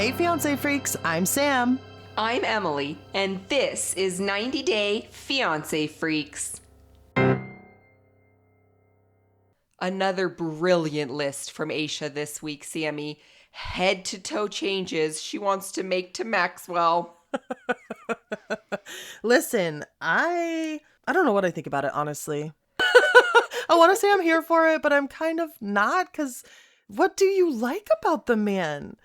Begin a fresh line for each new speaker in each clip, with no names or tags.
Hey, Fiance freaks, I'm Sam.
I'm Emily, and this is 90 Day Fiance Freaks. Another brilliant list from Aisha this week, Sammy. Head to toe changes she wants to make to Maxwell.
Listen, I don't know what I think about it, honestly. I want to say I'm here for it, but I'm kind of not, because what do you like about the man?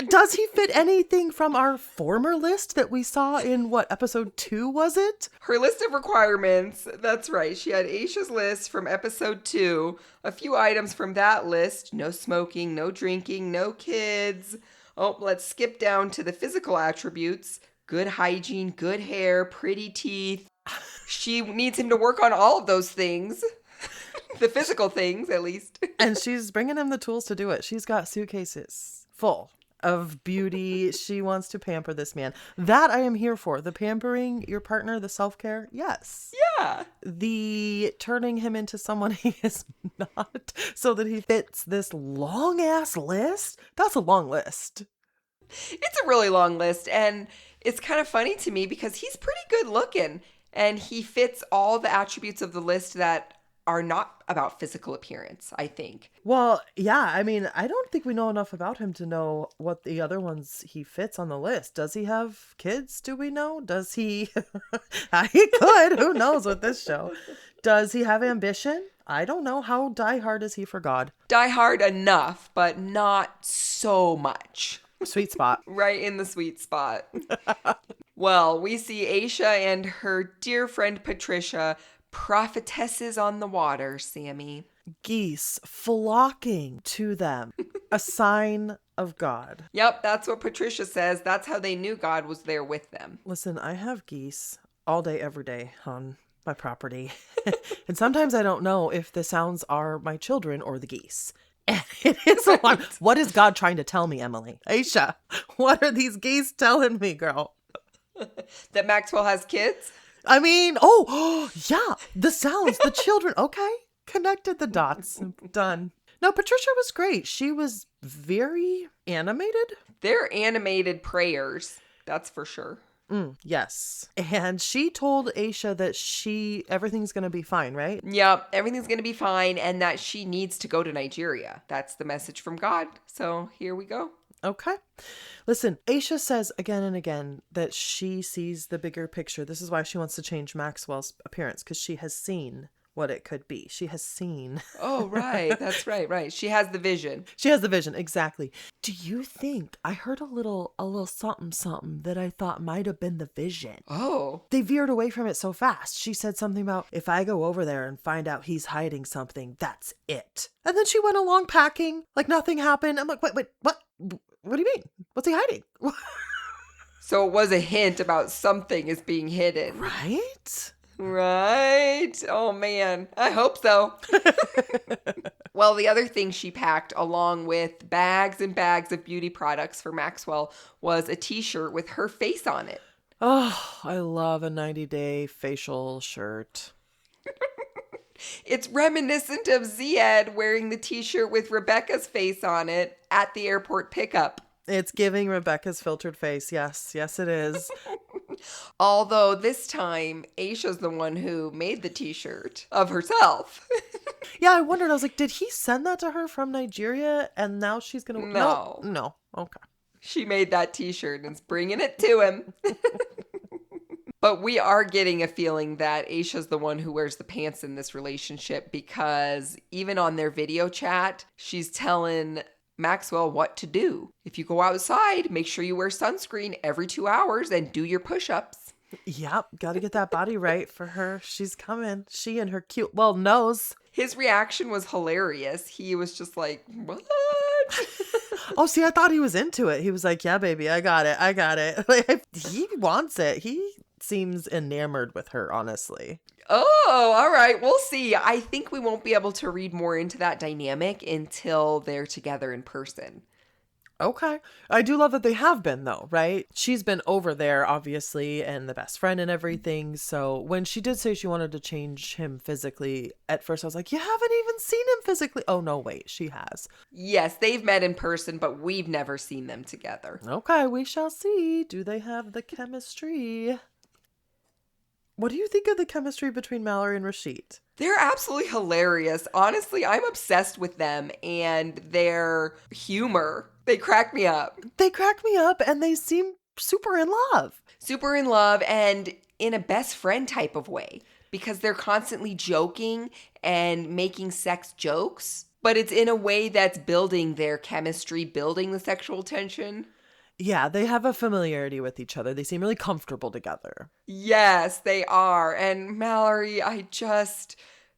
Does he fit anything from our former list that we saw in, episode 2 was it?
Her list of requirements, that's right. She had Aisha's list from episode 2. A few items from that list: no smoking, no drinking, no kids. Oh, let's skip down to the physical attributes. Good hygiene, good hair, pretty teeth. She needs him to work on all of those things. The physical things, at least.
And she's bringing him the tools to do it. She's got suitcases full of beauty. She wants to pamper this man. That I am here for. The pampering your partner, the self-care, yes.
Yeah.
The turning him into someone he is not so that he fits this long-ass list. That's a long list.
It's a really long list, and it's kind of funny to me because he's pretty good looking, and he fits all the attributes of the list that are not about physical appearance, I think.
Well, yeah, I mean, I don't think we know enough about him to know what the other ones he fits on the list. Does he have kids? Do we know? Does he? He could. Who knows with this show? Does he have ambition? I don't know. How diehard is he for God?
Diehard enough, but not so much.
Sweet spot.
Right in the sweet spot. Well, we see Aisha and her dear friend Patricia, prophetesses on the water, Sammy.
Geese flocking to them. A sign of God.
Yep, that's what Patricia says. That's how they knew God was there with them.
Listen, I have geese all day, every day on my property. And sometimes I don't know if the sounds are my children or the geese. And it is a lot. What is God trying to tell me, Emily? Aisha, what are these geese telling me, girl?
That Maxwell has kids?
I mean, yeah, the sounds, the children. Okay, connected the dots. Done. No, Patricia was great. She was very animated.
They're animated prayers, that's for sure.
Yes. And she told Aisha that everything's going to be fine, right?
Yep, everything's going to be fine, and that she needs to go to Nigeria. That's the message from God. So here we go.
Okay. Listen, Aisha says again and again that she sees the bigger picture. This is why she wants to change Maxwell's appearance, because she has seen what it could be. She has seen.
Oh, right. That's right. She has the vision.
She has the vision. Exactly. Do you think I heard a little something that I thought might have been the vision?
Oh.
They veered away from it so fast. She said something about, if I go over there and find out he's hiding something, that's it. And then she went along packing like nothing happened. I'm like, wait, what? What do you mean? What's he hiding?
So it was a hint about something is being hidden.
Right?
Right. Oh, man. I hope so. Well, the other thing she packed, along with bags and bags of beauty products for Maxwell, was a t-shirt with her face on it.
Oh, I love a 90-day facial shirt.
It's reminiscent of Ziad wearing the t-shirt with Rebecca's face on it at the airport pickup.
It's giving Rebecca's filtered face. Yes, it is.
Although this time, Aisha's the one who made the t-shirt of herself.
Yeah, I wondered. I was like, did he send that to her from Nigeria? And now she's going to... No. Okay.
She made that t-shirt and is bringing it to him. But we are getting a feeling that Aisha's the one who wears the pants in this relationship, because even on their video chat, she's telling Maxwell what to do. If you go outside, make sure you wear sunscreen every 2 hours and do your push-ups.
Yep, got to get that body right for her. She's coming. She and her cute, nose.
His reaction was hilarious. He was just like, what?
Oh, see, I thought he was into it. He was like, yeah, baby, I got it. Like, he wants it. He seems enamored with her, honestly.
Oh, all right. We'll see. I think we won't be able to read more into that dynamic until they're together in person.
Okay. I do love that they have been, though, right? She's been over there, obviously, and the best friend and everything. So when she did say she wanted to change him physically, at first I was like, you haven't even seen him physically. Oh, no, wait, she has.
Yes, they've met in person, but we've never seen them together.
Okay, we shall see. Do they have the chemistry? What do you think of the chemistry between Mallory and Rashid?
They're absolutely hilarious. Honestly, I'm obsessed with them and their humor. They crack me up.
They crack me up and they seem super in love.
Super in love and in a best friend type of way because they're constantly joking and making sex jokes, but it's in a way that's building their chemistry, building the sexual tension.
Yeah, they have a familiarity with each other. They seem really comfortable together.
Yes, they are. And Mallory,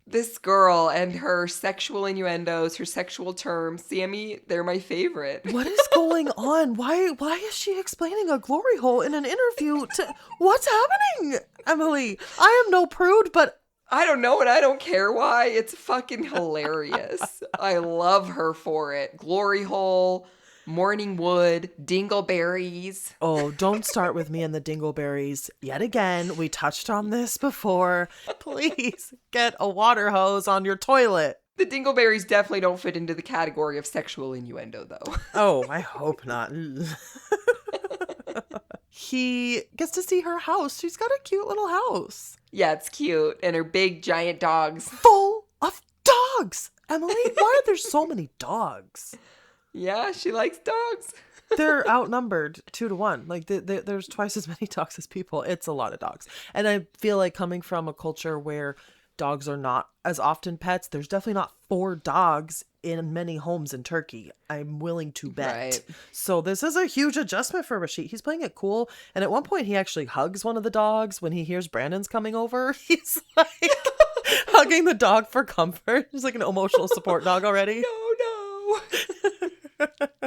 this girl and her sexual innuendos, her sexual terms, Sammy, they're my favorite.
What is going on? Why is she explaining a glory hole in an interview to what's happening, Emily? I am no prude, but
I don't know and I don't care why. It's fucking hilarious. I love her for it. Glory hole, morning wood, dingleberries.
oh, don't start with me and the dingleberries yet again. We touched on this before. Please get a water hose on your toilet.
The dingleberries definitely don't fit into the category of sexual innuendo, though.
Oh, I hope not. He gets to see her house. She's got a cute little house.
Yeah, it's cute. And her big, giant dogs.
Full of dogs. Emily, why are there so many dogs?
Yeah, she likes dogs.
They're outnumbered 2-1. Like there's twice as many dogs as people. It's a lot of dogs. And I feel like coming from a culture where dogs are not as often pets, there's definitely not 4 dogs in many homes in Turkey. I'm willing to bet.
Right.
So this is a huge adjustment for Rashid. He's playing it cool. And at one point he actually hugs one of the dogs when he hears Brandon's coming over. He's like hugging the dog for comfort. He's like an emotional support dog already.
No.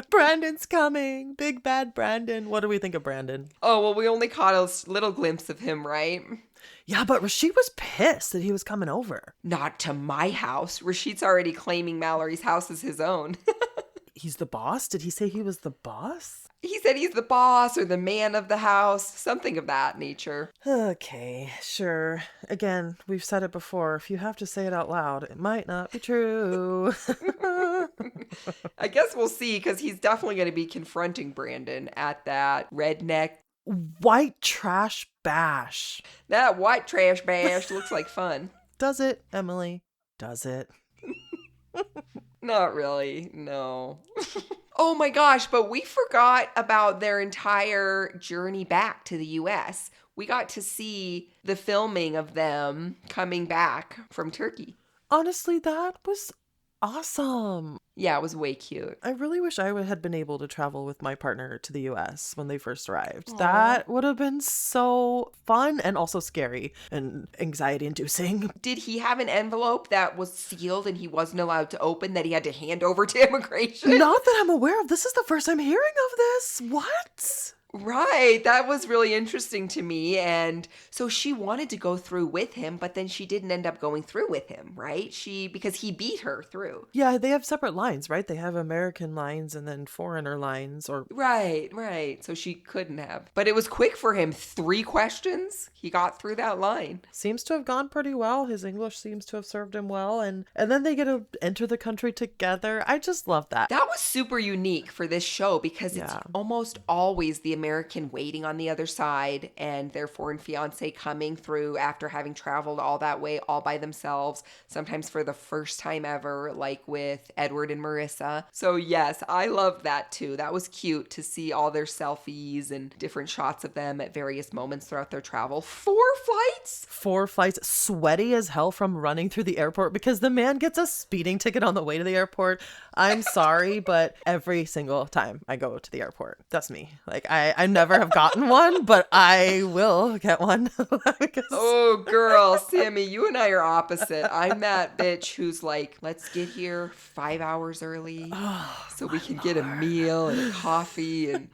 Brandon's coming. Big bad Brandon. What do we think of Brandon?
Oh, well, we only caught a little glimpse of him, right?
Yeah, but Rashid was pissed that he was coming over.
Not to my house. Rashid's already claiming Mallory's house as his own.
He's the boss? Did he say he was the boss?
He said he's the boss or the man of the house, something of that nature.
Okay, sure. Again, we've said it before. If you have to say it out loud, it might not be true.
I guess we'll see because he's definitely going to be confronting Brandon at that redneck.
White trash bash.
That white trash bash looks like fun.
Does it, Emily? Does it?
Not really, no. Oh my gosh, but we forgot about their entire journey back to the US. We got to see the filming of them coming back from Turkey.
Honestly, that was awesome.
Yeah, it was way cute.
I really wish I had been able to travel with my partner to the US when they first arrived.
Aww.
That would have been so fun and also scary and anxiety inducing.
Did he have an envelope that was sealed and he wasn't allowed to open that he had to hand over to immigration?
Not that I'm aware of. This is the first I'm hearing of this. What?
Right. That was really interesting to me. And so she wanted to go through with him, but then she didn't end up going through with him, right? Because he beat her through.
Yeah, they have separate lines, right? They have American lines and then foreigner lines or
Right. So she couldn't have. But it was quick for him. 3 questions. He got through that line.
seems to have gone pretty well. His English seems to have served him well. And then they get to enter the country together. I just love that.
That was super unique for this show because it's almost always the American waiting on the other side and their foreign fiance coming through after having traveled all that way all by themselves, sometimes for the first time ever, like with Edward and Marissa. So yes, I love that too. That was cute to see all their selfies and different shots of them at various moments throughout their travel. 4 flights?
4 flights, sweaty as hell from running through the airport because the man gets a speeding ticket on the way to the airport. I'm sorry, but every single time I go to the airport, that's me. Like I never have gotten one, but I will get one. Because...
Oh, girl, Sammy, you and I are opposite. I'm that bitch who's like, let's get here 5 hours early so we can get a meal and a coffee and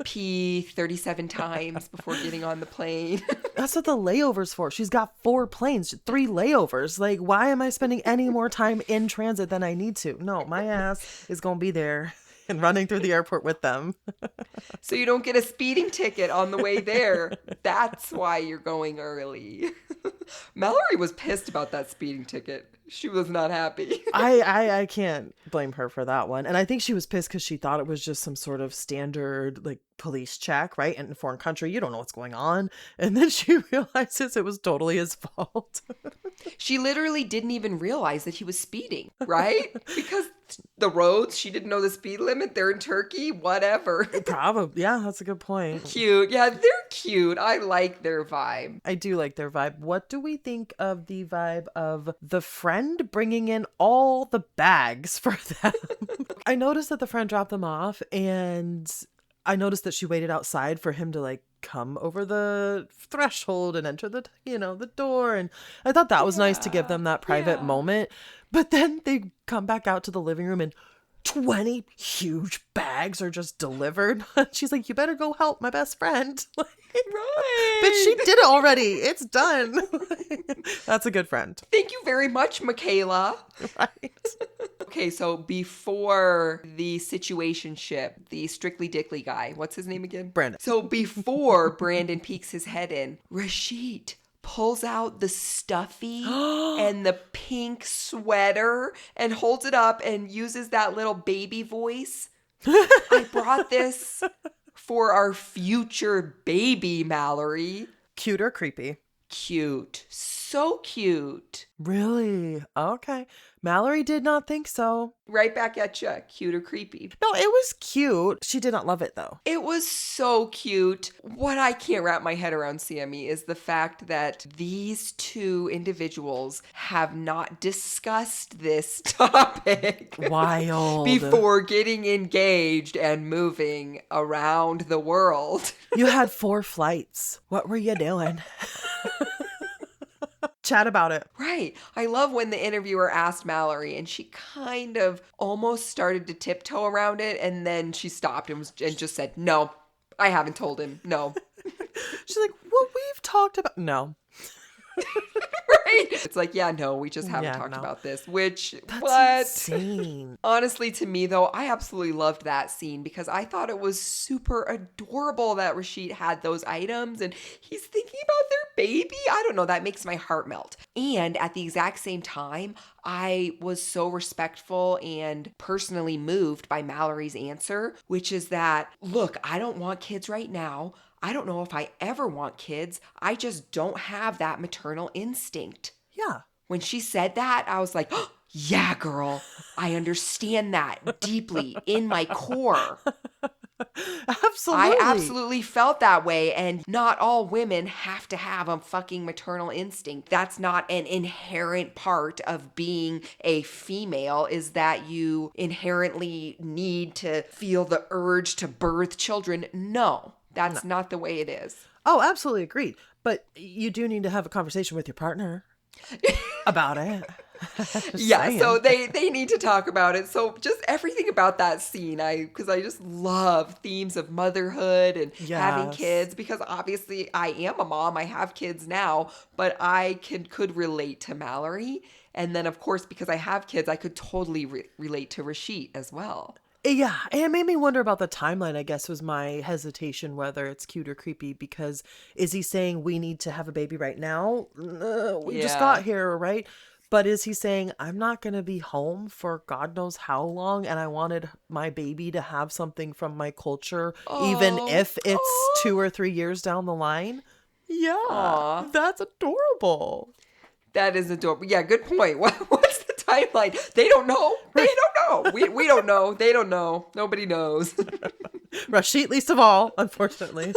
pee 37 times before getting on the plane.
That's what the layover's for. She's got 4 planes, 3 layovers. Like, why am I spending any more time in transit than I need to? No, my ass is going to be there and running through the airport with them.
So you don't get a speeding ticket on the way there. That's why you're going early. Mallory was pissed about that speeding ticket. She was not happy.
I can't blame her for that one. And I think she was pissed because she thought it was just some sort of standard like police check, right? And in a foreign country, you don't know what's going on. And then she realizes it was totally his fault.
She literally didn't even realize that he was speeding, right? Because the roads, she didn't know the speed limit. They're in Turkey, whatever.
Probably. Yeah, that's a good point.
Cute. Yeah, they're cute. I like their vibe.
I do like their vibe. What do we think of the vibe of the friend bringing in all the bags for them? I noticed that the friend dropped them off, and I noticed that she waited outside for him to like come over the threshold and enter the, the door. And I thought that was nice to give them that private moment. But then they come back out to the living room and 20 huge bags are just delivered. She's like, you better go help my best friend.
Right.
But she did it already. It's done. That's a good friend.
Thank you very much, Michaela.
Right.
Okay, so before the situationship, the Strictly Dickly guy, what's his name again?
Brandon.
So before Brandon peeks his head in, Rashid pulls out the stuffy and the pink sweater and holds it up and uses that little baby voice. I brought this for our future baby, Mallory.
Cute or creepy?
Cute. So cute.
Really? Okay. Mallory did not think so.
Right back at you. Cute or creepy?
No, it was cute. She did not love it though.
It was so cute. What I can't wrap my head around, Sammy, is the fact that these two individuals have not discussed this topic
Wild.
before getting engaged and moving around the world.
You had 4 flights. What were you doing? Chat about it.
Right. I love when the interviewer asked Mallory and she kind of almost started to tiptoe around it, and then she stopped and just said, no, I haven't told him. No.
She's like, well, we've talked about... No.
Right? It's like, yeah, no, we just haven't talked about this, which,
That's insane.
Honestly, to me, though, I absolutely loved that scene because I thought it was super adorable that Rashid had those items and he's thinking about their baby. I don't know, that makes my heart melt. And at the exact same time, I was so respectful and personally moved by Mallory's answer, which is that, look, I don't want kids right now. I don't know if I ever want kids. I just don't have that maternal instinct.
Yeah.
When she said that, I was like, oh, yeah, girl, I understand that deeply in my core.
Absolutely.
I absolutely felt that way. And not all women have to have a fucking maternal instinct. That's not an inherent part of being a female, is that you inherently need to feel the urge to birth children. No. That's not the way it is.
Oh, absolutely agreed. But you do need to have a conversation with your partner about it.
Yeah,
saying.
so they need to talk about it. So just everything about that scene, because I just love themes of motherhood and having kids, because obviously I am a mom. I have kids now, but I could relate to Mallory. And then, of course, because I have kids, I could totally relate to Rashid as well.
Yeah, and it made me wonder about the timeline, I guess, was my hesitation, whether it's cute or creepy, because is he saying we need to have a baby right now? We just got here, right? But is he saying, I'm not going to be home for God knows how long, and I wanted my baby to have something from my culture, even if it's 2 or 3 years down the line? Yeah, that's adorable.
That is adorable. Yeah, good point. What's the timeline? They don't know. They don't know. We don't know. They don't know. Nobody knows.
Rashid least of all, unfortunately.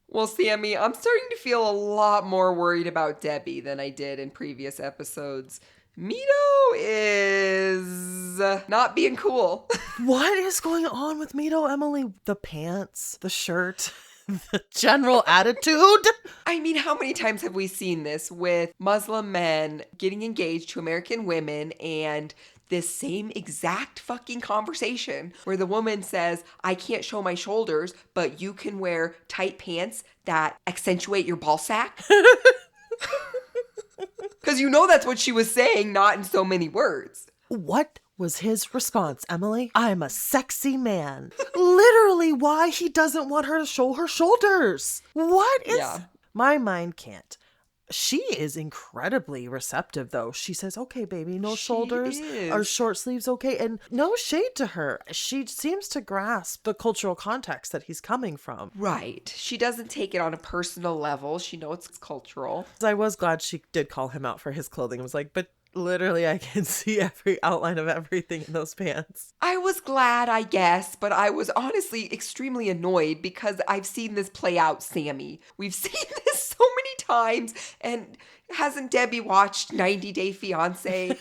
Well, Sammy, I'm starting to feel a lot more worried about Debbie than I did in previous episodes. Mito is not being cool.
What is going on with Mito, Emily? The pants, the shirt, the general attitude.
I mean, how many times have we seen this with Muslim men getting engaged to American women, and this same exact fucking conversation where the woman says, I can't show my shoulders, but you can wear tight pants that accentuate your ball sack? Because you know that's what she was saying, not in so many words.
What was his response, Emily. I'm a sexy man. Literally why he doesn't want her to show her shoulders. What is...
Yeah.
My mind can't. She is incredibly receptive, though. She says, okay, baby, no
She
shoulders or
is.
short sleeves, okay? And no shade to her. She seems to grasp the cultural context that he's coming from.
Right. She doesn't take it on a personal level. She knows it's cultural.
I was glad she did call him out for his clothing. I was like, but literally I can see every outline of everything in those pants.
I was glad, I guess, but I was honestly extremely annoyed because I've seen this play out, Sammy. We've seen this so many times, and hasn't Debbie watched 90 Day Fiance?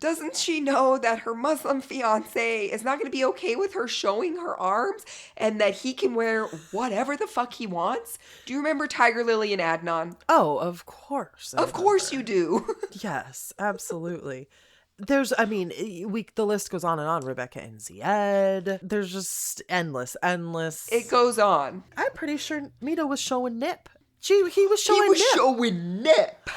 Doesn't she know that her Muslim fiance is not going to be okay with her showing her arms and that he can wear whatever the fuck he wants? Do you remember Tiger Lily and Adnan?
Oh, of course. I
Of course
remember.
you do.
Yes, absolutely. There's, I mean, the list goes on and on. Rebecca and Zied. There's just endless.
It goes on.
I'm pretty sure Mito was showing nip. He was
He
showing
was
nip.
showing nip.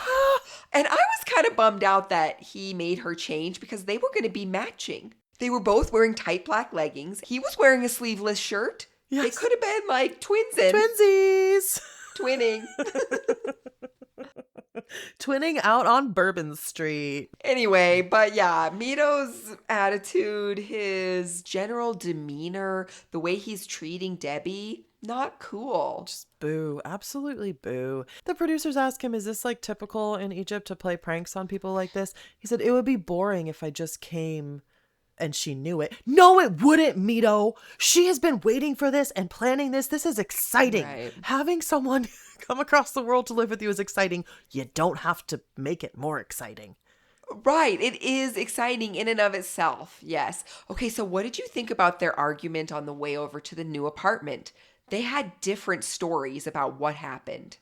And I was kind of bummed out that he made her change because they were going to be matching. They were both wearing tight black leggings. He was wearing a sleeveless shirt. They
Yes.
could have been like twins in.
Twinsies.
Twinning.
Twinning out on Bourbon Street.
Anyway, but yeah, Mito's attitude, his general demeanor, the way he's treating Debbie, not cool.
Just boo. Absolutely boo. The producers ask him, is this like typical in Egypt to play pranks on people like this? He said, it would be boring if I just came and she knew it. No, it wouldn't, Mito. She has been waiting for this and planning this. This is exciting.
Right.
Having someone come across the world to live with you is exciting. You don't have to make it more exciting.
Right. It is exciting in and of itself. Yes. Okay, so what did you think about their argument on the way over to the new apartment? They had different stories about what happened.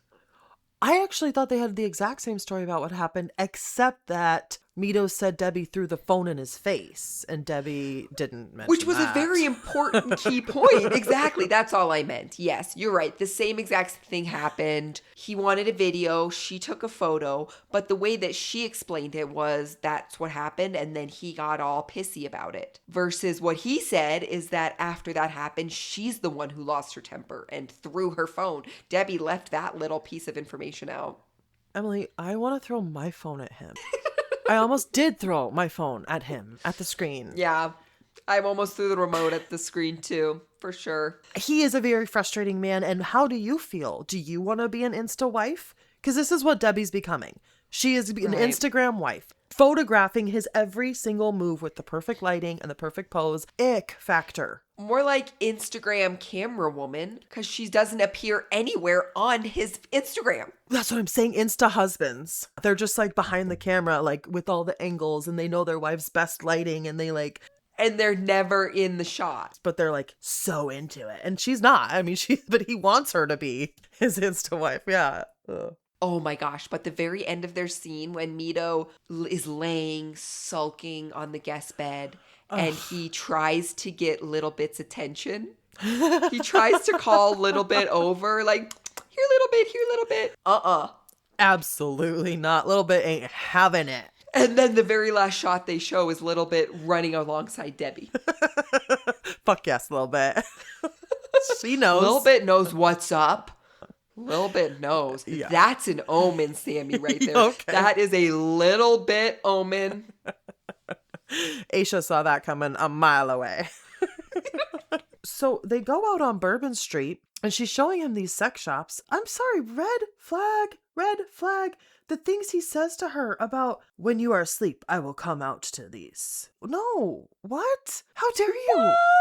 I actually thought they had the exact same story about what happened, except that Mito said Debbie threw the phone in his face, and Debbie didn't mention
Which was
that.
a very important key point. Exactly. That's all I meant. Yes, you're right. The same exact thing happened. He wanted a video. She took a photo. But the way that she explained it was that's what happened. And then he got all pissy about it. Versus what he said is that after that happened, she's the one who lost her temper and threw her phone. Debbie left that little piece of information out.
Emily, I want to throw my phone at him. I almost did throw my phone at him, at the screen.
Yeah. I almost threw the remote at the screen too, for sure.
He is a very frustrating man, and how do you feel? Do you want to be an Insta wife? Because this is what Debbie's becoming. She is an
Right.
Instagram wife, photographing his every single move with the perfect lighting and the perfect pose. Ick factor.
More like Instagram camera woman, because she doesn't appear anywhere on his Instagram.
That's what I'm saying. Insta husbands. They're just like behind the camera, like with all the angles, and they know their wife's best lighting, and they like,
And they're never in the shot.
but they're like so into it. And she's not. I mean, but he wants her to be his Insta wife. Yeah. Ugh.
Oh my gosh, but the very end of their scene when Mito is laying, sulking on the guest bed, and he tries to get Little Bit's attention. He tries to call Little Bit over, like, here, Little Bit, here, Little Bit.
Absolutely not. Little Bit ain't having it.
And then the very last shot they show is Little Bit running alongside Debbie.
Fuck yes, Little Bit. She knows.
Little Bit knows what's up. Little Bit knows.
Yeah.
That's an omen, Sammy, right there.
Okay.
That is a Little Bit omen.
Aisha saw that coming a mile away. So they go out on Bourbon Street and she's showing him these sex shops. I'm sorry, red flag. The things he says to her about when you are asleep, I will come out to these. No, what? How dare you?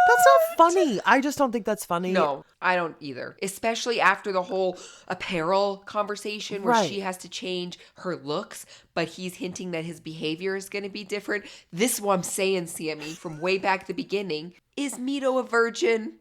That's not funny. I just don't think that's funny.
No, I don't either. Especially after the whole apparel conversation where
Right.
she has to change her looks, but he's hinting that his behavior is going to be different. This is what I'm saying, Sammy, from way back the beginning. Is Mito a virgin?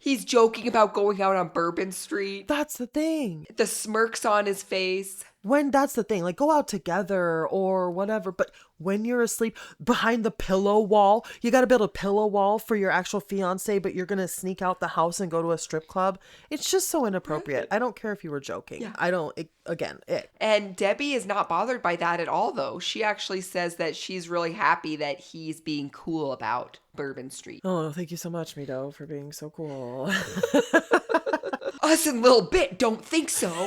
He's joking about going out on Bourbon Street.
That's the thing.
The smirks on his face.
when that's the thing, like go out together or whatever, but when you're asleep behind the pillow wall, you got to build a pillow wall for your actual fiance, but you're going to sneak out the house and go to a strip club. It's just so inappropriate.
Right.
I don't care if you were joking.
Yeah.
I don't, again, it.
And Debbie is not bothered by that at all, though. She actually says that she's really happy that he's being cool about Bourbon Street.
Oh, thank you so much, Mito, for being so cool.
Us in Little Bit don't think so.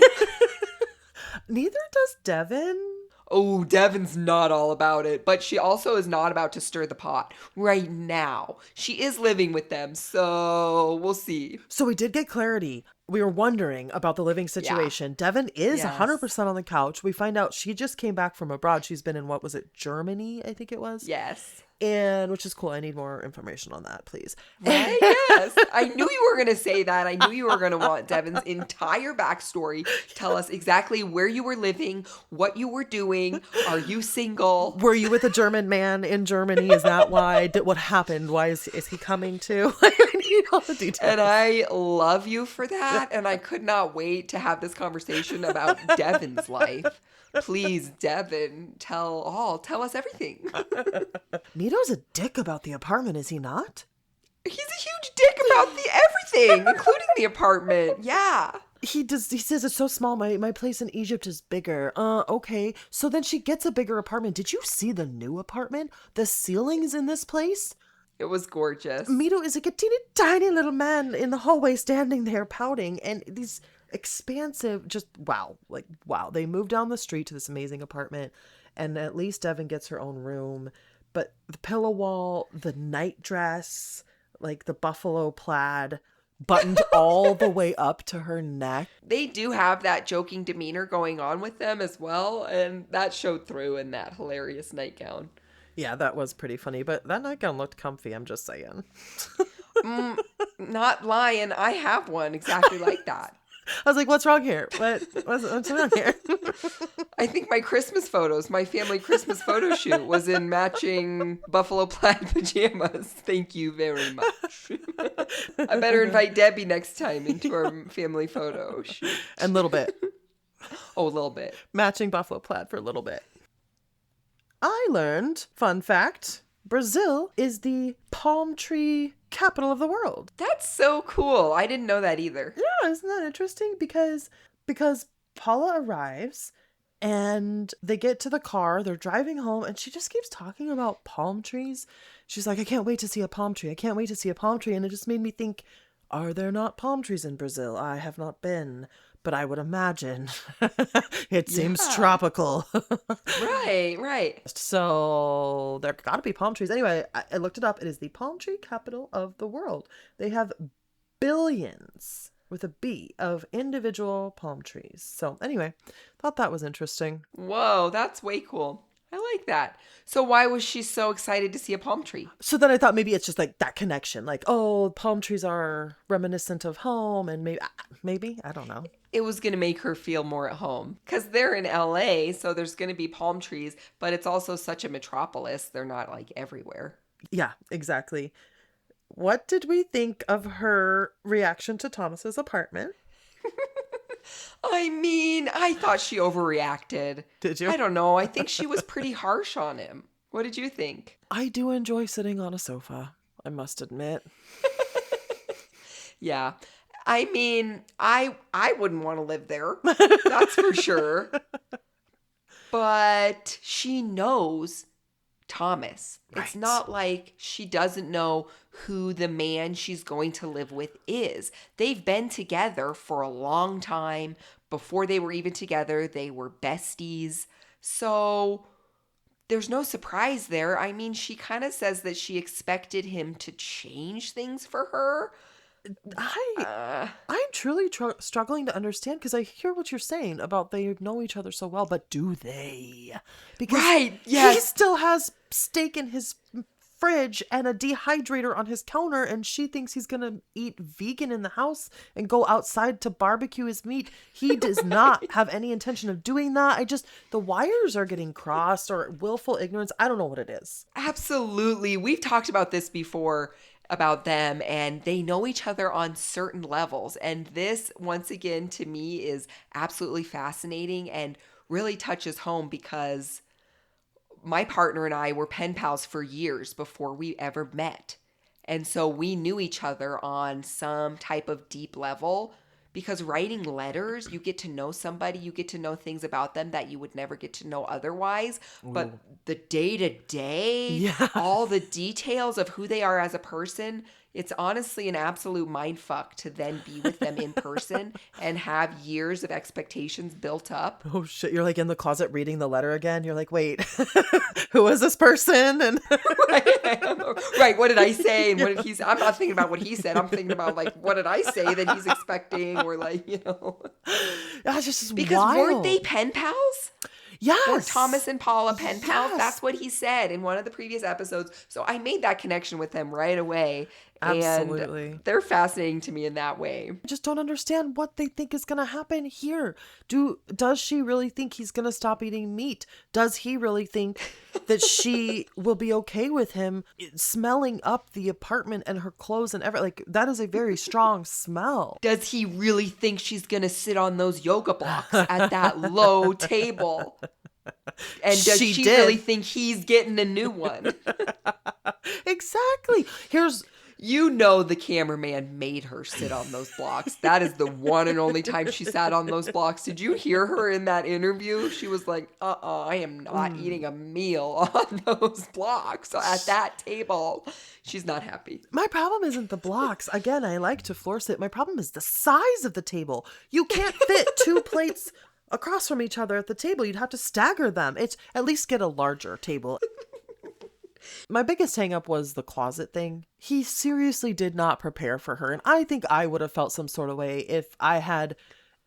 Neither does Devin.
Oh, Devin's not all about it, but she also is not about to stir the pot right now. She is living with them, so we'll see.
So we did get clarity. We were wondering about the living situation. Devin is
Yes.
100% on the couch. We find out she just came back from abroad. She's been in, what was it, Germany, I think it was?
Yes.
And which is cool. I need more information on that, please.
Right? Yes. I knew you were going to say that. I knew you were going to want Devin's entire backstory. Tell us exactly where you were living, what you were doing. Are you single?
Were you with a German man in Germany? Is that why? What happened? Why is he coming too? I need all the details.
And I love you for that. And I could not wait to have this conversation about Devin's life. Please, Devin, tell us everything.
Mito's a dick about the apartment, is he not?
He's a huge dick about the everything, including the apartment. Yeah.
He says it's so small. My place in Egypt is bigger. Okay. So then she gets a bigger apartment. Did you see the new apartment? The ceilings in this place?
It was gorgeous.
Mito is like a teeny tiny little man in the hallway standing there pouting, and these expansive, just wow. They move down the street to this amazing apartment, and at least Devin gets her own room. But the pillow wall, the night dress, like the buffalo plaid, buttoned all the way up to her neck.
They do have that joking demeanor going on with them as well, and that showed through in that hilarious nightgown.
Yeah, that was pretty funny, but that nightgown looked comfy, I'm just saying.
Not lying, I have one exactly like that.
I was like, what's wrong here? What's wrong here?
I think my family Christmas photo shoot was in matching buffalo plaid pajamas. Thank you very much. I better invite Debbie next time into our family photo shoot.
And a little bit.
Oh, a little bit.
Matching buffalo plaid for a little bit. I learned, fun fact, Brazil is the palm tree capital of the world.
That's so cool. I didn't know that either.
Yeah, isn't that interesting? Because Paula arrives and they get to the car, they're driving home, and she just keeps talking about palm trees. She's like, I can't wait to see a palm tree. I can't wait to see a palm tree. And it just made me think, are there not palm trees in Brazil? I have not been, but I would imagine it seems tropical.
Right.
So there gotta be palm trees. Anyway, I looked it up. It is the palm tree capital of the world. They have billions, with a B, of individual palm trees. So anyway, thought that was interesting.
Whoa, that's way cool. I like that. So why was she so excited to see a palm tree?
So then I thought maybe it's just like that connection. Like, oh, palm trees are reminiscent of home, and maybe, I don't know.
It was going to make her feel more at home because they're in LA, so there's going to be palm trees, but it's also such a metropolis. They're not like everywhere.
Yeah, exactly. What did we think of her reaction to Thomas's apartment?
I mean, I thought she overreacted.
Did you?
I don't know. I think she was pretty harsh on him. What did you think?
I do enjoy sitting on a sofa, I must admit.
Yeah. I mean, I wouldn't want to live there. That's for sure. But she knows Thomas.
Right.
It's not like she doesn't know who the man she's going to live with is. They've been together for a long time. Before they were even together, they were besties. So there's no surprise there. I mean, she kind of says that she expected him to change things for her.
I'm truly struggling to understand, because I hear what you're saying about they know each other so well, but do they? Because
Right, yes.
he still has steak in his fridge and a dehydrator on his counter, and she thinks he's gonna eat vegan in the house and go outside to barbecue his meat. He does not have any intention of doing that. The wires are getting crossed, or willful ignorance. I don't know what it is.
Absolutely. We've talked about this before, about them, and they know each other on certain levels. And this, once again, to me is absolutely fascinating and really touches home because my partner and I were pen pals for years before we ever met. And so we knew each other on some type of deep level because writing letters, you get to know somebody, you get to know things about them that you would never get to know otherwise. But the day to day,
Yeah.
all the details of who they are as a person, it's honestly an absolute mind fuck to then be with them in person and have years of expectations built up.
Oh shit, you're like in the closet reading the letter again. You're like, wait, who is this person? And
Right. What did I say? And what did he say? I'm not thinking about what he said. I'm thinking about like, what did I say that he's expecting? Or like,
that's just
because
wild.
weren't they pen pals?
Yes.
Weren't Thomas and Paula pen pals?
Yes.
That's what he said in one of the previous episodes. So I made that connection with them right away.
Absolutely.
And they're fascinating to me in that way.
I just don't understand what they think is going to happen here. Does she really think he's going to stop eating meat? Does he really think that she will be okay with him smelling up the apartment and her clothes and everything? Like, that is a very strong smell.
Does he really think she's going to sit on those yoga blocks at that low table? And does she really think he's getting a new one?
Exactly.
The cameraman made her sit on those blocks. That is the one and only time she sat on those blocks. Did you hear her in that interview? She was like, I am not eating a meal on those blocks at that table. She's not happy.
My problem isn't the blocks. Again, I like to force it. My problem is the size of the table. You can't fit two plates across from each other at the table. You'd have to stagger them. It's at least get a larger table. My biggest hang up was the closet thing. He seriously did not prepare for her. And I think I would have felt some sort of way if I had.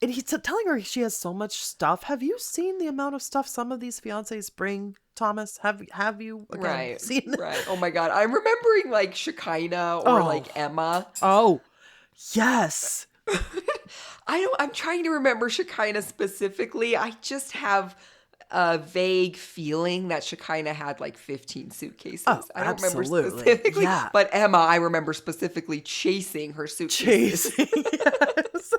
And he's telling her she has so much stuff. Have you seen the amount of stuff some of these fiancés bring, Thomas? Have you again seen that?
Right. Oh my God. I'm remembering like Shekinah or like Emma.
Oh, yes.
I'm trying to remember Shekinah specifically. I just have a vague feeling that Shekinah had like 15 suitcases. I don't remember specifically.
Yeah.
But Emma, I remember specifically chasing her suitcases.
Yes.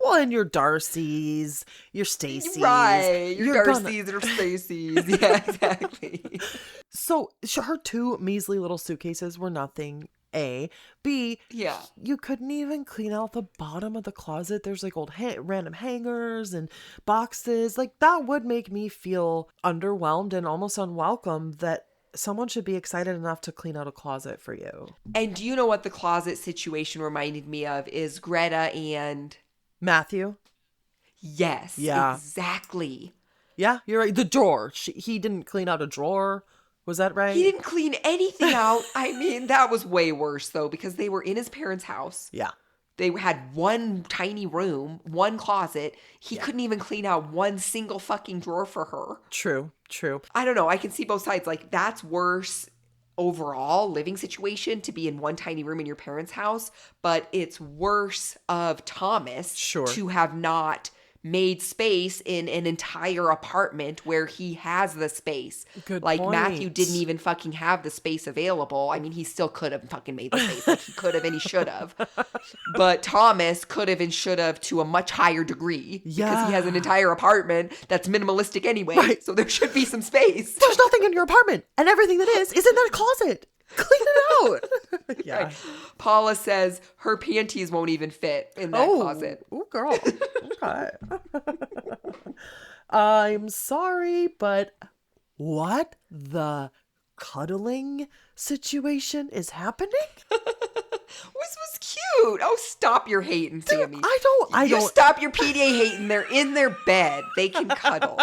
Well, and your Darcys, your Stacys.
Right. Your Darcys and her Stacys. Yeah, exactly.
So her two measly little suitcases were nothing. A. B.
Yeah.
You couldn't even clean out the bottom of the closet. There's like old random hangers and boxes. Like, that would make me feel underwhelmed and almost unwelcome that someone should be excited enough to clean out a closet for you.
And do you know what the closet situation reminded me of is Greta and
Matthew?
Yes.
Yeah.
Exactly.
Yeah, you're right. The drawer. He didn't clean out a drawer. Was that right?
He didn't clean anything out. I mean, that was way worse, though, because they were in his parents' house.
Yeah.
They had one tiny room, one closet. He couldn't even clean out one single fucking drawer for her.
True.
I don't know. I can see both sides. Like, that's worse overall living situation to be in one tiny room in your parents' house. But it's worse of Thomas to have not made space in an entire apartment where he has the space.
Good
like
point.
Matthew didn't even fucking have the space available. I mean, he still could have fucking made the space. Like he could have and he should have. But Thomas could have and should have to a much higher degree because he has an entire apartment that's minimalistic anyway. Right. So there should be some space.
There's nothing in your apartment and everything that is in that closet. Clean it out. Yeah.
Right. Paula says her panties won't even fit in that closet.
Oh, girl. Okay. I'm sorry, but what the cuddling situation is happening?
This was cute. Oh, stop your hating, Sammy.
I don't.
Stop your PDA hating. They're in their bed. They can cuddle.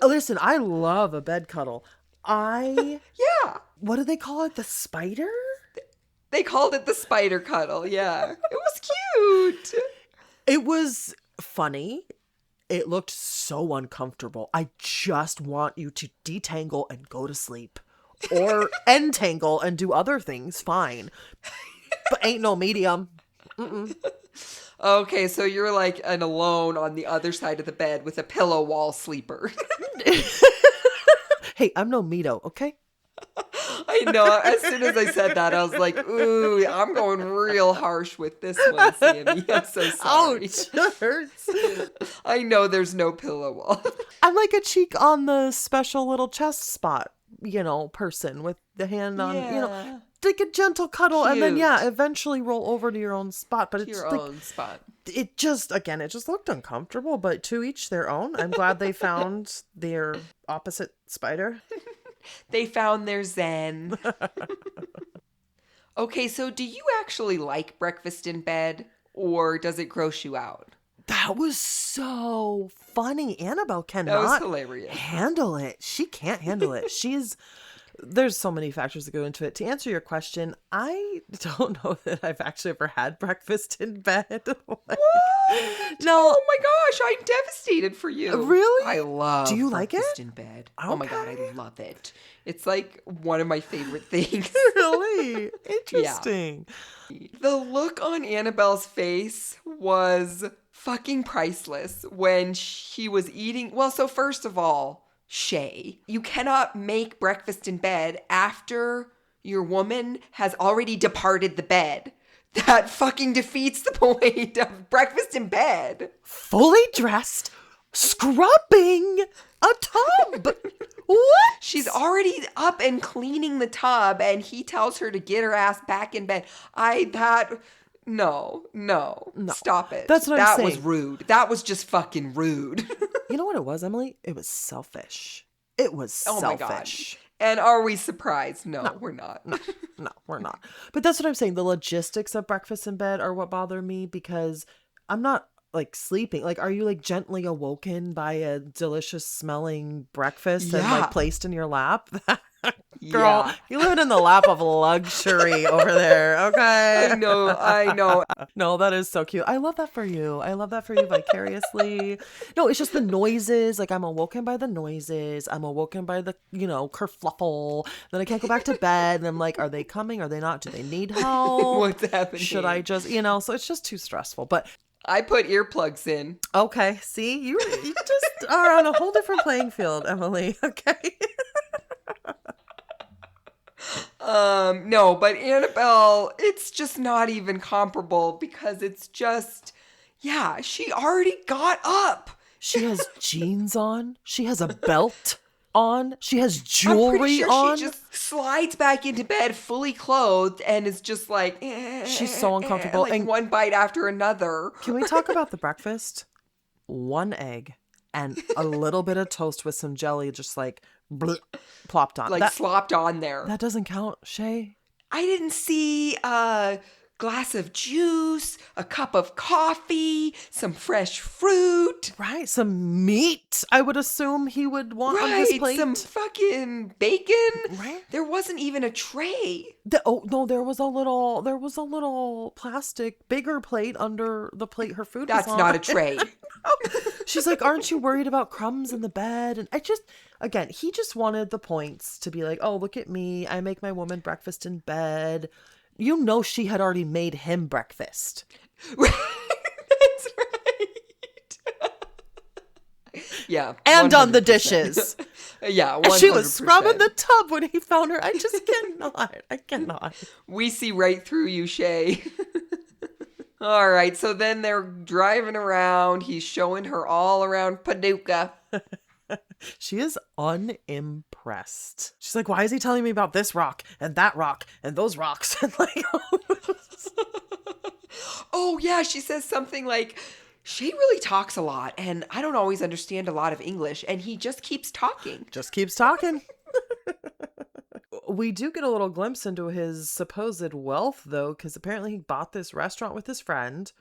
Listen, I love a bed cuddle.
Yeah.
What do they call it? The spider?
They called it the spider cuddle. Yeah. It was cute.
It was funny. It looked so uncomfortable. I just want you to detangle and go to sleep. Or entangle and do other things. Fine. But ain't no medium. Mm-mm.
Okay, so you're like an alone on the other side of the bed with a pillow wall sleeper.
Hey, I'm no Mito, okay?
I I know. As soon as I said that, I was like, ooh, I'm going real harsh with this one, Sammy. I'm so sorry.
Ouch, it hurts.
I know there's no pillow wall.
I'm like a cheek on the special little chest spot, person with the hand on,
Yeah.
like a gentle cuddle, and then
Cute.
eventually roll over to your own spot. But
To
it's
your
like
own spot.
it just looked uncomfortable. But to each their own. I'm glad they found their opposite spider.
They found their zen. Okay, so do you actually like breakfast in bed, or does it gross you out?
That was so funny. Annabelle
That was
cannot
hilarious.
handle it. She can't handle it. There's so many factors that go into it. To answer your question, I don't know that I've actually ever had breakfast in bed.
What?
No.
Oh my gosh, I'm devastated for you.
Really?
I love
Do you like
breakfast
it?
in bed. Oh my god, I
Okay.
love it. It's like one of my favorite things.
Really? Interesting.
The look on Annabelle's face was fucking priceless when she was eating. Well, so first of all, Shay, you cannot make breakfast in bed after your woman has already departed the bed. That fucking defeats the point of breakfast in bed.
Fully dressed, scrubbing a tub. What?
She's already up and cleaning the tub, and he tells her to get her ass back in bed. No. Stop it.
That's what I'm
That
saying.
was rude. That was just fucking rude.
You know what it was, Emily? It was selfish. It was
Oh my god.
selfish.
And are we surprised? No, we're not.
No, we're not. But that's what I'm saying. The logistics of breakfast in bed are what bother me because I'm not like sleeping. Like, are you like gently awoken by a delicious smelling breakfast and
Yeah.
like placed in your lap? Girl,
Yeah.
you living in the lap of luxury over there. Okay.
I know.
No, that is so cute. I love that for you. I love that for you vicariously. No, it's just the noises. Like, I'm awoken by the noises. I'm awoken by the, kerfluffle. Then I can't go back to bed. And I'm like, are they coming? Are they not? Do they need help?
What's happening?
Should I just, so it's just too stressful. But
I put earplugs in.
okay, see, you just are on a whole different playing field, Emily. Okay.
No, but Annabelle, it's just not even comparable because it's just, yeah, she already got up.
She has jeans on. She has a belt on. She has
I'm
jewelry
pretty sure
on.
she just slides back into bed fully clothed and is just like,
She's so uncomfortable.
like
And
one bite after another.
can we talk about the breakfast? One egg and a little bit of toast with some jelly just like plopped on.
Like slopped on there.
That doesn't count, Shay.
I didn't see a glass of juice, a cup of coffee, some fresh fruit.
Right, some meat. I would assume he would want on his
Right,
plate.
some fucking bacon.
Right.
There wasn't even a tray.
Oh no, there was a little plastic bigger plate under the plate her food
That's
was on.
not a tray.
She's like, aren't you worried about crumbs in the bed? And he just wanted the points to be like, oh, look at me. I make my woman breakfast in bed. She had already made him breakfast.
That's right. Yeah.
And done the
100%.
dishes.
Yeah, 100%.
And she was scrubbing the tub when he found her. I just cannot. I cannot.
We see right through you, Shay. All right, so then they're driving around. He's showing her all around Paducah.
She is unimpressed. She's like, why is he telling me about this rock and that rock and those rocks? And like,
oh, yeah, she says something like, Shay really talks a lot, and I don't always understand a lot of English, and he just keeps talking.
just keeps talking. We do get a little glimpse into his supposed wealth, though, because apparently he bought this restaurant with his friend,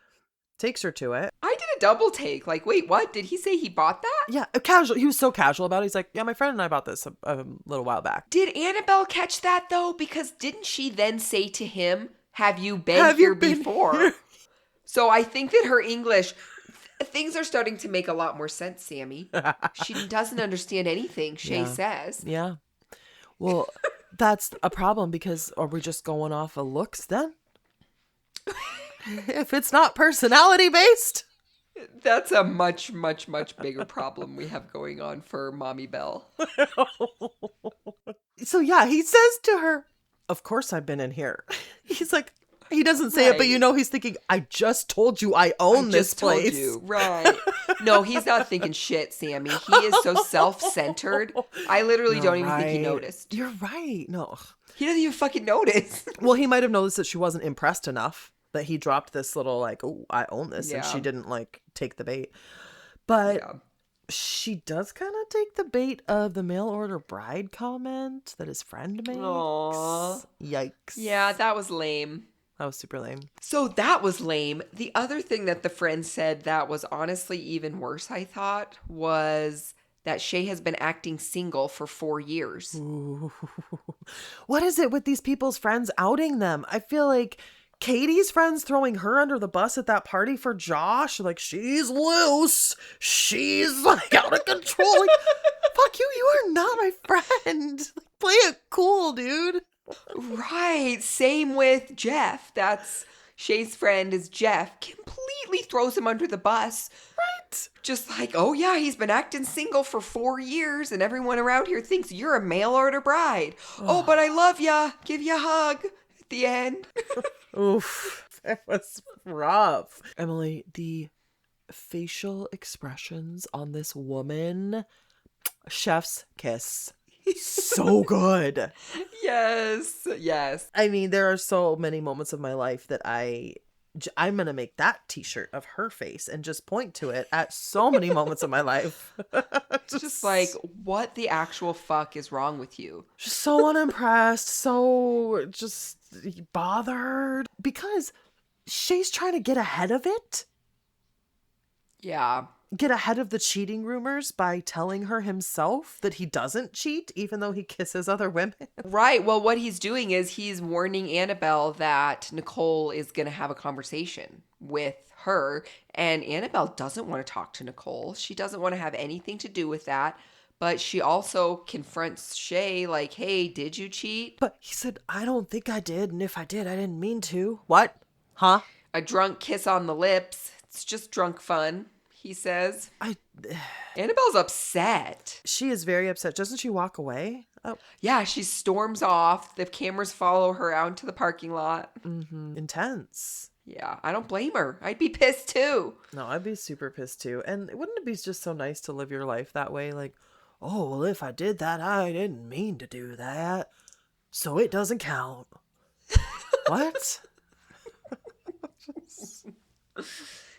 takes her to it.
I did a double take. Like, wait, what? Did he say he bought that?
Yeah, casual. He was so casual about it. He's like, yeah, my friend and I bought this a little while back.
Did Annabelle catch that, though? Because didn't she then say to him, have you been here before?
here?
So I think that her English, things are starting to make a lot more sense, Sammy. She doesn't understand anything Shay says.
Yeah. Well, that's a problem because are we just going off of looks then? If it's not personality based.
That's a much, much, much bigger problem we have going on for Mommy Belle.
So yeah, he says to her, of course I've been in here. He's like, he doesn't say it, but you
Right.
know he's thinking, I just told you I
I
own this
just told
place.
you. Right. No, he's not thinking shit, Sammy. He is so self-centered. I literally
You're
don't even think he
right.
noticed.
You're right. No.
He doesn't even fucking notice.
Well, he might have noticed that she wasn't impressed enough that he dropped this little like, oh, I own this, and she
Yeah.
didn't like take the bait. But
Yeah.
she does kind of take the bait of the mail order bride comment that his friend
Aw.
makes. Yikes.
Yeah, that was lame.
That was super lame.
So that was lame. The other thing that the friend said that was honestly even worse, I thought, was that Shay has been acting single for 4 years.
Ooh. What is it with these people's friends outing them? I feel like Katie's friends throwing her under the bus at that party for Josh. Like, she's loose. She's like out of control. Like, fuck you. You are not my friend. Like, play it cool, dude.
Right. Same with Jeff. That's Shay's friend is Jeff. Completely throws him under the bus.
Right.
Just like, oh yeah, he's been acting single for 4 years and everyone around here thinks you're a mail order bride. Oh, but I love ya. Give you a hug at the end.
Oof. That was rough. Emily, the facial expressions on this woman, chef's kiss. So good.
Yes. Yes.
I mean, there are so many moments of my life that I'm going to make that t-shirt of her face and just point to it at so many moments of my life.
Just like, what the actual fuck is wrong with you?
Just so unimpressed, so just bothered because Shay's trying to get ahead of it.
Yeah.
Get ahead of the cheating rumors by telling her himself that he doesn't cheat, even though he kisses other women.
Right. Well, what he's doing is he's warning Annabelle that Nicole is going to have a conversation with her. And Annabelle doesn't want to talk to Nicole. She doesn't want to have anything to do with that. But she also confronts Shay like, hey, did you cheat?
But he said, I don't think I did. And if I did, I didn't mean to. What? Huh?
A drunk kiss on the lips. It's just drunk fun, he says. Annabelle's upset.
She is very upset. Doesn't she walk away? Oh,
Yeah, she storms off. The cameras follow her out into the parking lot.
intense.
Yeah, I don't blame her. I'd be pissed too.
No, I'd be super pissed too. And wouldn't it be just so nice to live your life that way? Like, oh, well, if I did that, I didn't mean to do that. So it doesn't count. What?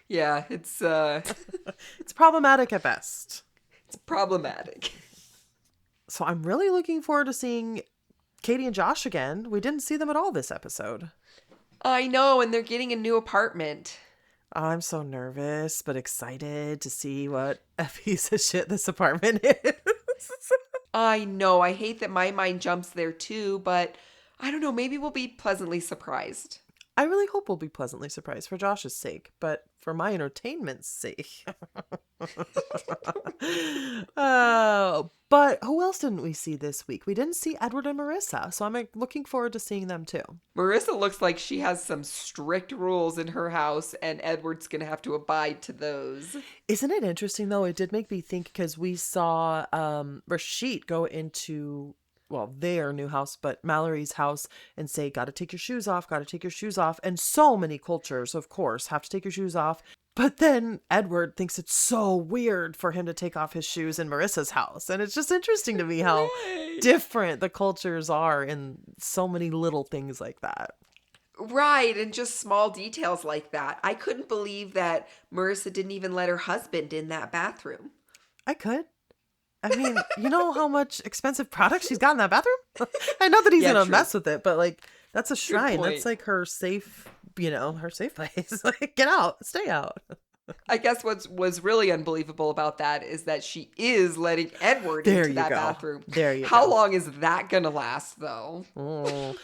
Yeah, it's
It's problematic at best.
problematic.
So I'm really looking forward to seeing Katie and Josh again. We didn't see them at all this episode.
I know, and they're getting a new apartment.
I'm so nervous, but excited to see what a piece of shit this apartment is.
I know, I hate that my mind jumps there too, but I don't know, maybe we'll be pleasantly surprised.
I really hope we'll be pleasantly surprised for Josh's sake, but for my entertainment's sake. But who else didn't we see this week? We didn't see Edward and Marissa, so I'm looking forward to seeing them too.
Marissa looks like she has some strict rules in her house, and Edward's gonna have to abide to those.
Isn't it interesting though? It did make me think because we saw Rashid go into their new house, but Mallory's house and say, gotta take your shoes off, gotta take your shoes off. And so many cultures, of course, have to take your shoes off. But then Edward thinks it's so weird for him to take off his shoes in Marissa's house. And it's just interesting to me how
Right.
different the cultures are in so many little things like that.
Right, and just small details like that. I couldn't believe that Marissa didn't even let her husband in that bathroom.
I could. I mean, you know how much expensive products she's got in that bathroom? I know that he's
Yeah,
gonna
true.
mess with it, but like that's a shrine.
point.
That's like her safe, her safe place. Like, get out, stay out.
I guess what was really unbelievable about that is that she is letting Edward
There
into
you
that
go.
bathroom.
There you
How
go.
long is that gonna last, though?
Oh.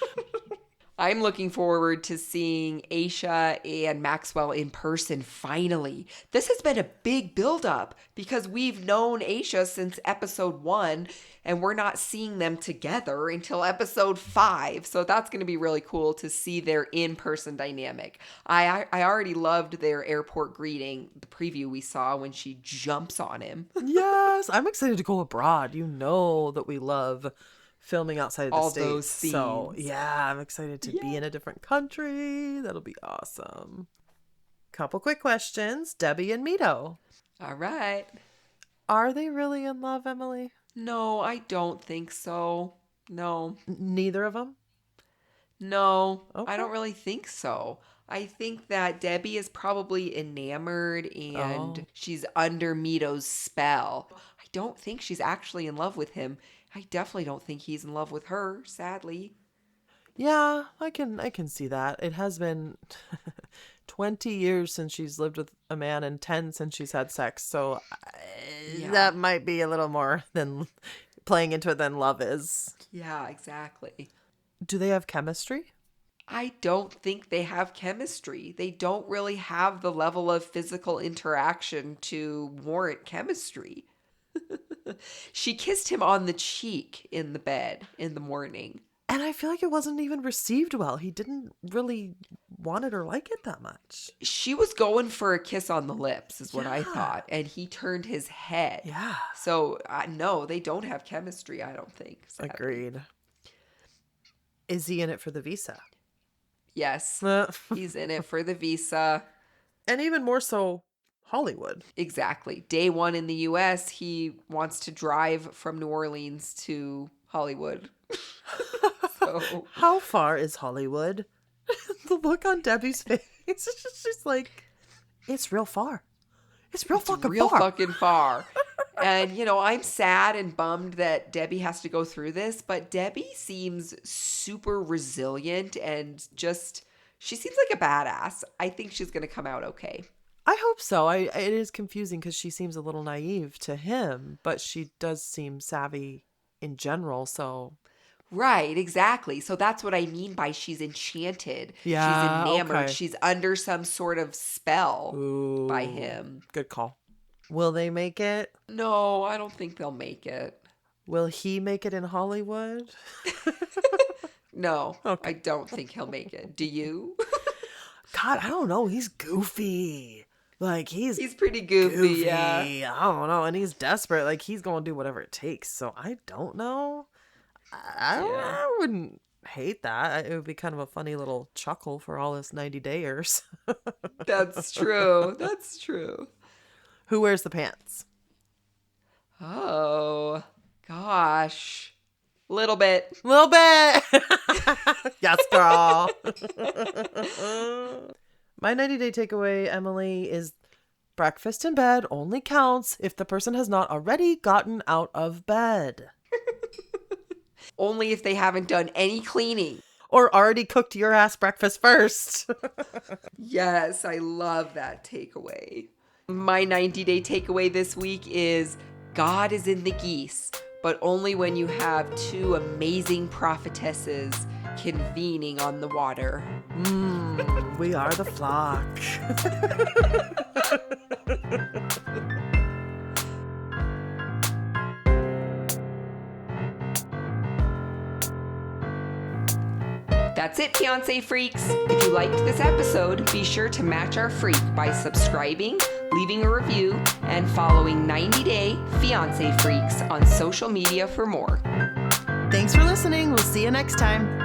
I'm looking forward to seeing Aisha and Maxwell in person finally. This has been a big buildup because we've known Aisha since episode 1 and we're not seeing them together until episode 5. So that's going to be really cool to see their in-person dynamic. I already loved their airport greeting, the preview we saw when she jumps on him.
Yes, I'm excited to go abroad. You know that we love filming outside of the
all
States.
those
So,
scenes.
yeah, I'm excited to be in a different country. That'll be awesome. Couple quick questions. Debbie and Mito.
All right.
Are they really in love, Emily?
No, I don't think so. No.
Neither of them?
No, I
Okay.
don't really think so. I think that Debbie is probably enamored and
Oh.
she's under Mito's spell. I don't think she's actually in love with him. I definitely don't think he's in love with her, sadly.
Yeah, I can see that. It has been 20 years since she's lived with a man and 10 since she's had sex. So
Yeah.
that might be a little more than playing into it than love is.
Yeah, exactly.
Do they have chemistry?
I don't think they have chemistry. They don't really have the level of physical interaction to warrant chemistry. She kissed him on the cheek in the bed in the morning.
And I feel like it wasn't even received well. He didn't really want it or like it that much.
She was going for a kiss on the lips, is what I
Yeah.
thought. And he turned his head.
Yeah.
So, no, they don't have chemistry, I don't think. Sadly.
Agreed. Is he in it for the visa?
Yes.
And
He's in it for the visa.
even more so, Hollywood.
Exactly. Day one in the US, he wants to drive from New Orleans to Hollywood. So,
How far is Hollywood? The look on Debbie's face. She's like, it's real far. It's real fucking
real
far.
fucking far. And, I'm sad and bummed that Debbie has to go through this, but Debbie seems super resilient and she seems like a badass. I think she's going to come out okay.
I hope so. It is confusing because she seems a little naive to him, but she does seem savvy in general. So
Right, exactly. So that's what I mean by she's enchanted.
Yeah,
She's enamored.
okay.
She's under some sort of spell by
Ooh,
him.
good call. Will they make it?
No, I don't think they'll make it.
Will he make it in Hollywood?
No,
Okay.
I don't think he'll make it. Do you?
God, I don't know. He's goofy. Like
He's pretty goofy, yeah.
I don't know, and he's desperate. Like he's gonna do whatever it takes. So I don't know. I wouldn't hate that. It would be kind of a funny little chuckle for all us 90-dayers.
That's true. That's true.
Who wears the pants?
Oh, gosh. Little bit.
Little bit. Yes, girl. My 90-day takeaway, Emily, is breakfast in bed only counts if the person has not already gotten out of bed.
Only if they haven't done any cleaning.
Or already cooked your ass breakfast first.
Yes, I love that takeaway. My 90-day takeaway this week is God is in the geese, but only when you have two amazing prophetesses convening on the water.
We are the flock.
That's it, Fiance Freaks. If you liked this episode, be sure to match our freak by subscribing, leaving a review, and following 90 Day Fiance Freaks on social media for more.
Thanks for listening. We'll see you next time.